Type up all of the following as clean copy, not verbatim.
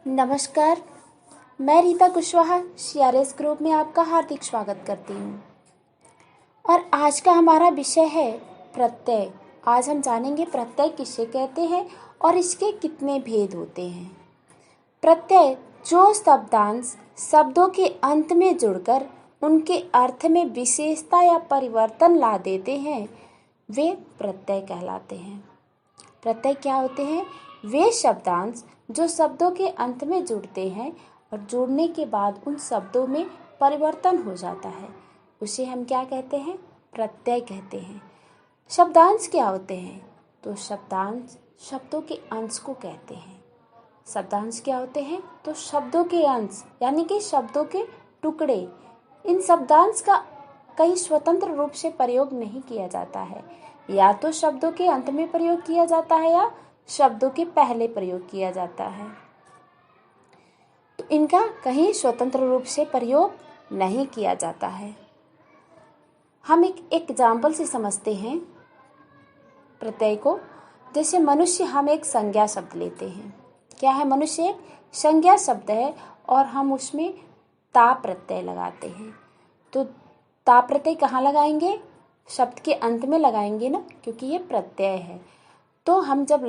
नमस्कार। मैं Rita Kushwaha CRS group में आपका हार्दिक स्वागत करती हूँ। और आज का हमारा विषय है प्रत्यय। आज हम जानेंगे प्रत्यय किसे कहते हैं और इसके कितने भेद होते हैं। प्रत्यय जो शब्दांश शब्दों के अंत में जुड़कर उनके अर्थ में विशेषता या परिवर्तन ला देते हैं वे प्रत्यय कहलाते हैं। प्रत्यय क्या होते हैं? वे शब्दांश जो शब्दों के अंत में जुड़ते हैं और जुड़ने के बाद उन शब्दों में परिवर्तन हो जाता है, उसे हम क्या कहते हैं? प्रत्यय कहते हैं। शब्दांश क्या होते हैं? तो शब्दांश शब्दों के अंश को कहते हैं। शब्दांश क्या होते हैं? तो शब्दों के अंश यानी कि शब्दों के टुकड़े। इन शब्दांश का कहीं स्वतंत्र रूप से प्रयोग नहीं किया जाता है, या तो शब्दों के अंत में प्रयोग किया जाता है या शब्दों के पहले प्रयोग किया जाता है। तो इनका कहीं स्वतंत्र रूप से प्रयोग नहीं किया जाता है। हम एक एग्जाम्पल से समझते हैं प्रत्यय को। जैसे मनुष्य, हम एक संज्ञा शब्द लेते हैं। क्या है? मनुष्य एक संज्ञा शब्द है और हम उसमें ता प्रत्यय लगाते हैं। तो ता प्रत्यय कहाँ लगाएंगे? शब्द के अंत में लगाएंगे ना, क्योंकि ये प्रत्यय है। तो हम जब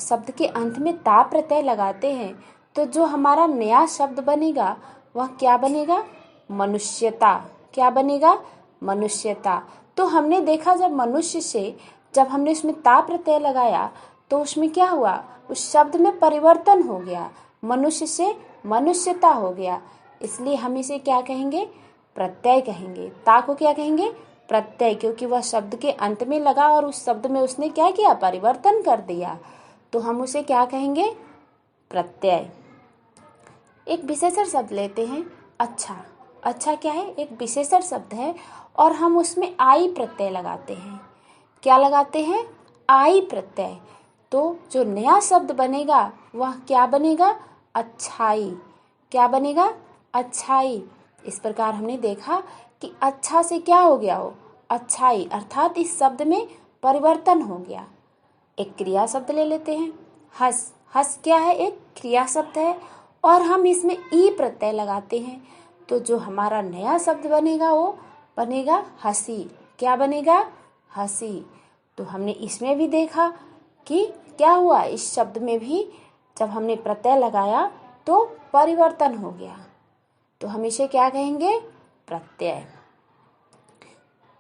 शब्द के अंत में ता प्रत्यय लगाते हैं तो जो हमारा नया शब्द बनेगा वह क्या बनेगा? मनुष्यता। क्या बनेगा? मनुष्यता। तो हमने देखा जब हमने उसमें ता प्रत्यय लगाया तो उसमें क्या हुआ? उस शब्द में परिवर्तन हो गया, मनुष्य से मनुष्यता हो गया। इसलिए हम इसे क्या कहेंगे? प्रत्यय कहेंगे। ता को क्या कहेंगे? प्रत्यय, क्योंकि वह शब्द के अंत में लगा और उस शब्द में उसने क्या किया? परिवर्तन कर दिया। तो हम उसे क्या कहेंगे? प्रत्यय। एक विशेषण शब्द लेते हैं, अच्छा। अच्छा क्या है? एक विशेषण शब्द है और हम उसमें आई प्रत्यय लगाते हैं। क्या लगाते हैं? आई प्रत्यय। तो जो नया शब्द बनेगा वह क्या बनेगा? अच्छाई। क्या बनेगा? अच्छाई। इस प्रकार हमने देखा कि अच्छा से क्या हो गया हो? अच्छाई, अर्थात इस शब्द में परिवर्तन हो गया। एक क्रिया शब्द ले लेते हैं, हंस। हंस क्या है? एक क्रिया शब्द है और हम इसमें ई प्रत्यय लगाते हैं। तो जो हमारा नया शब्द बनेगा वो बनेगा हंसी। क्या बनेगा? हंसी। तो हमने इसमें भी देखा कि क्या हुआ? इस शब्द में भी जब हमने प्रत्यय लगाया तो परिवर्तन हो गया। तो हम इसे क्या कहेंगे? प्रत्यय।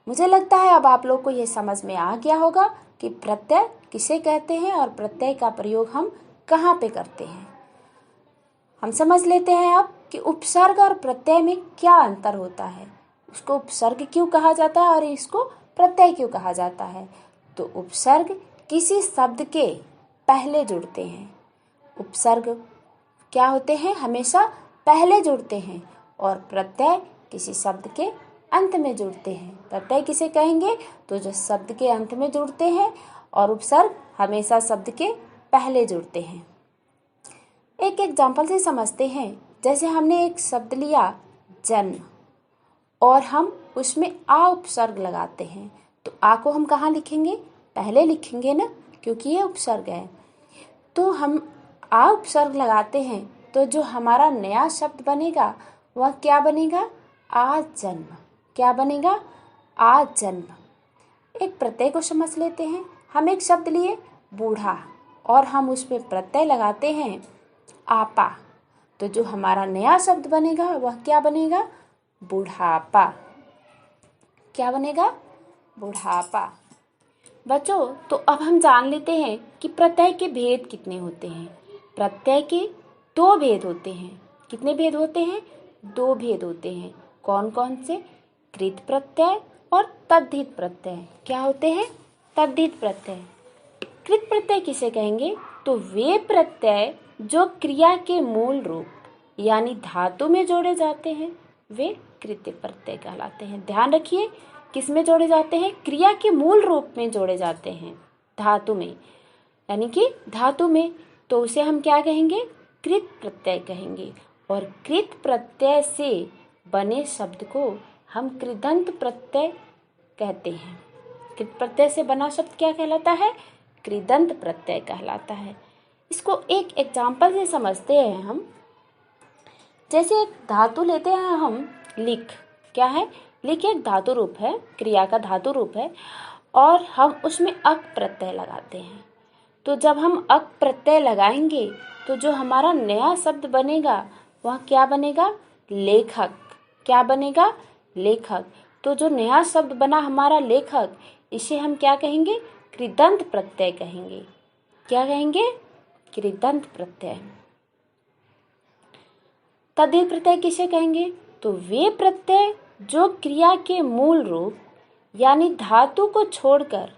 मुझे लगता है अब आप लोग को ये समझ में आ गया होगा कि प्रत्यय किसे कहते हैं और प्रत्यय का प्रयोग हम कहाँ पे करते हैं। हम समझ लेते हैं अब कि उपसर्ग और प्रत्यय में क्या अंतर होता है। उसको उपसर्ग क्यों कहा जाता है और इसको प्रत्यय क्यों कहा जाता है। तो उपसर्ग किसी शब्द के पहले जुड़ते हैं। उपसर्ग क्या होते हैं? हमेशा पहले जुड़ते हैं। और प्रत्यय किसी शब्द के अंत में जुड़ते हैं। प्रत्यय किसे कहेंगे? तो जो शब्द के अंत में जुड़ते हैं, और उपसर्ग हमेशा शब्द के पहले जुड़ते हैं। एक एग्जाम्पल से समझते हैं। जैसे हमने एक शब्द लिया जन्म और हम उसमें आ उपसर्ग लगाते हैं। तो आ को हम कहाँ लिखेंगे? पहले लिखेंगे ना, क्योंकि ये उपसर्ग है। तो हम आ उपसर्ग लगाते हैं तो जो हमारा नया शब्द बनेगा वह क्या बनेगा? आज जन्म। क्या बनेगा? आज जन्म। एक प्रत्यय को समझ लेते हैं। हम एक शब्द लिए बूढ़ा और हम उसमें प्रत्यय लगाते हैं आपा। तो जो हमारा नया शब्द बनेगा वह क्या बनेगा? बुढ़ापा। क्या बनेगा? बुढ़ापा। बच्चों, तो अब हम जान लेते हैं कि प्रत्यय के भेद कितने होते हैं। प्रत्यय के दो भेद होते हैं। कितने भेद होते हैं? दो भेद होते हैं। कौन कौन से? कृत प्रत्यय और तद्धित प्रत्यय। क्या होते हैं? तद्धित प्रत्यय। कृत प्रत्यय किसे कहेंगे? तो वे प्रत्यय जो क्रिया के मूल रूप यानी धातु में जोड़े जाते हैं वे कृत प्रत्यय कहलाते हैं। ध्यान रखिए, किस में जोड़े जाते हैं? क्रिया के मूल रूप में जोड़े जाते हैं, धातु में, यानी कि धातु में। तो उसे हम क्या कहेंगे? कृत प्रत्यय कहेंगे। और कृत प्रत्यय से बने शब्द को हम कृदंत प्रत्यय कहते हैं। कृत प्रत्यय से बना शब्द क्या कहलाता है? कृदंत प्रत्यय कहलाता है। इसको एक एग्जाम्पल से समझते हैं हम। जैसे एक धातु लेते हैं हम लिख, क्या है, लिख एक धातु रूप है, क्रिया का धातु रूप है, और हम उसमें अक प्रत्यय लगाते हैं। तो जब हम अक प्रत्यय लगाएंगे तो जो हमारा नया शब्द बनेगा वह क्या बनेगा, लेखक। क्या बनेगा, लेखक। तो जो नया शब्द बना हमारा लेखक, इसे हम क्या कहेंगे, कृदंत प्रत्यय कहेंगे। क्या कहेंगे, कृदंत प्रत्यय। तद्धित प्रत्यय किसे कहेंगे, तो वे प्रत्यय जो क्रिया के मूल रूप यानी धातु को छोड़कर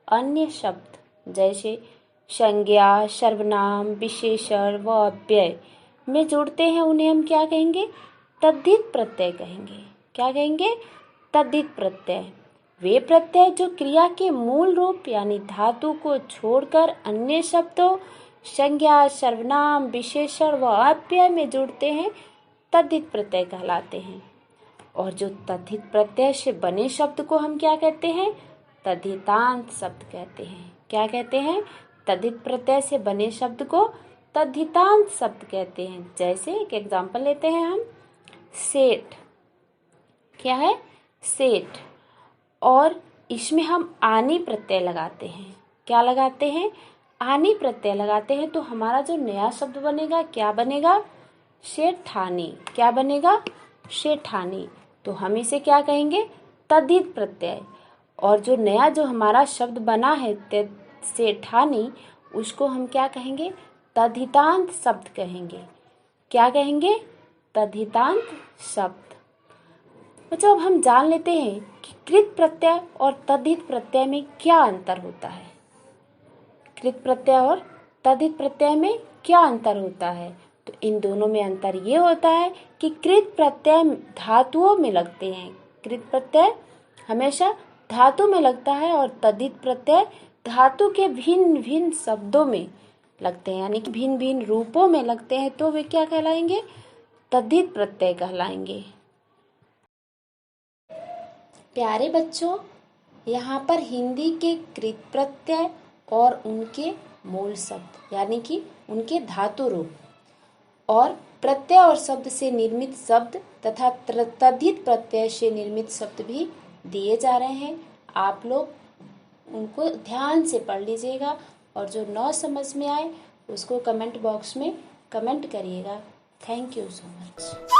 अन्य शब्द जैसे संज्ञा, सर्वनाम, विशेषण व अव्यय में जुड़ते हैं, उन्हें हम क्या कहेंगे, तद्धित प्रत्यय कहेंगे। क्या कहेंगे, तद्धित प्रत्यय। वे प्रत्यय जो क्रिया के मूल रूप यानी धातु को छोड़कर अन्य शब्दों संज्ञा, सर्वनाम, विशेषण व अव्यय में जुड़ते हैं, तद्धित प्रत्यय कहलाते हैं। और जो तद्धित प्रत्यय से बने शब्द को हम क्या कहते हैं, तद्धितांत शब्द कहते हैं। क्या कहते हैं, तद्धित प्रत्यय से बने शब्द को तद्धितांत शब्द कहते हैं। जैसे एक एग्जाम्पल लेते हैं हम, सेठ। क्या है, सेठ। और इसमें हम आनी प्रत्यय लगाते हैं। क्या लगाते हैं, आनी प्रत्यय लगाते हैं। तो हमारा जो नया शब्द बनेगा क्या बनेगा, सेठानी। क्या बनेगा, सेठानी। तो हम इसे क्या कहेंगे, तद्धित प्रत्यय। और जो नया जो हमारा शब्द बना है सेठानी, उसको हम क्या कहेंगे, तद्धितांत शब्द कहेंगे। क्या कहेंगे, तद्धितांत शब्द। बच्चों अब हम जान लेते हैं कि कृत प्रत्यय और तद्धित प्रत्यय में क्या अंतर होता है। कृत प्रत्यय और तद्धित प्रत्यय में क्या अंतर होता है। तो इन दोनों में अंतर ये होता है कि कृत प्रत्यय धातुओं में लगते हैं। कृत प्रत्यय हमेशा धातु में लगता है और तद्धित प्रत्यय धातु के भिन्न भिन्न शब्दों में लगते हैं, यानी कि भिन्न भिन्न रूपों में लगते हैं। तो वे क्या कहलाएंगे, तद्धित प्रत्यय कहलाएंगे। प्यारे बच्चों, यहाँ पर हिंदी के कृत प्रत्यय और उनके मूल शब्द यानी कि उनके धातु रूप और प्रत्यय और शब्द से निर्मित शब्द तथा तद्धित प्रत्यय से निर्मित शब्द भी दिए जा रहे हैं। आप लोग उनको ध्यान से पढ़ लीजिएगा और जो न समझ में आए उसको कमेंट बॉक्स में कमेंट करिएगा। Thank you so much.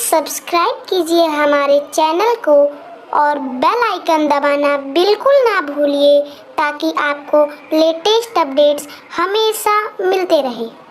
Subscribe कीजिए हमारे चैनल को और बेल आइकन दबाना बिल्कुल ना भूलिए ताकि आपको लेटेस्ट लेटेस्ट अपडेट्स हमेशा मिलते रहे।